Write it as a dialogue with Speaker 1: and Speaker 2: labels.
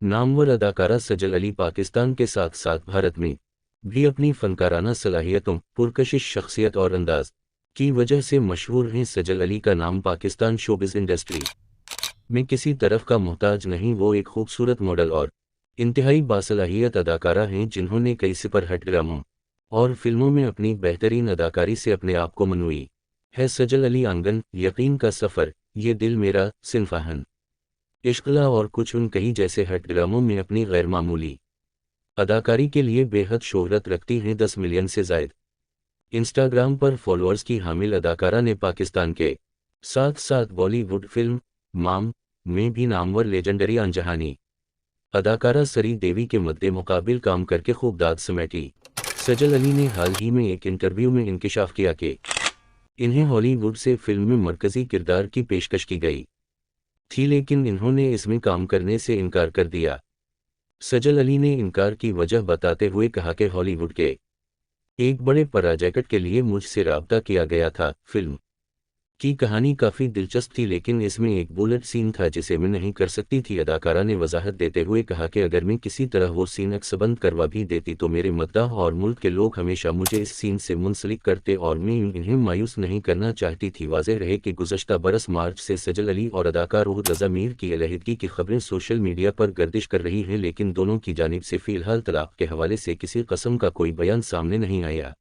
Speaker 1: नामवर अदाकारा सजल अली पाकिस्तान के साथ साथ भारत में भी अपनी फनकाराना सलाहियतों, पुरकशिश शख्सियत और अंदाज की वजह से मशहूर हैं। सजल अली का नाम पाकिस्तान शोबिज़ इंडस्ट्री में किसी तरफ का मोहताज नहीं। वो एक खूबसूरत मॉडल और इंतहाई बासलाहियत अदाकारा हैं जिन्होंने कई सुपरहिट ड्रामों और फिल्मों में अपनी बेहतरीन अदाकारी से अपने आप को मनवाई है। सजल अली आंगन, यकीन का सफ़र, ये दिल मेरा, सिनफाहन, इश्क़ला और कुछ उन कहीं जैसे हिट ड्रामों में अपनी गैर मामूली अदाकारी के लिए बेहद शोहरत रखती हैं। 10 मिलियन से ज़ायद इंस्टाग्राम पर फॉलोअर्स की हामिल अदाकारा ने पाकिस्तान के साथ साथ बॉलीवुड फिल्म माम में भी नामवर लेजेंडरी अनजहानी अदाकारा सरी देवी के मद्दे मुकाबिल काम करके खूब दाद समेटी। सजल अली ने हाल ही में एक इंटरव्यू में इंकिशाफ किया कि इन्हें हॉलीवुड से फिल्म में मरकज़ी किरदार की पेशकश की गई थी, लेकिन इन्होंने इसमें काम करने से इनकार कर दिया। सजल अली ने इनकार की वजह बताते हुए कहा कि हॉलीवुड के एक बड़े प्रोजेक्ट के लिए मुझसे राब्ता किया गया था। फिल्म की कहानी काफ़ी दिलचस्प थी, लेकिन इसमें एक बुलेट सीन था जिसे मैं नहीं कर सकती थी। अदाकारा ने वजाहत देते हुए कहा कि अगर मैं किसी तरह वो सीन अक्सबंद करवा भी देती तो मेरे मद्दाह और मुल्क के लोग हमेशा मुझे इस सीन से मुंसलिक करते और मैं इन्हें मायूस नहीं करना चाहती थी। वाज़ेह रहे कि गुज़श्ता बरस मार्च से सजल अली और अदाकार रूह रज़ा मीर की अलहदगी की खबरें सोशल मीडिया पर गर्दिश कर रही हैं, लेकिन दोनों की जानिब से फ़िलहाल तलाक के हवाले से किसी कस्म का कोई बयान सामने नहीं आया।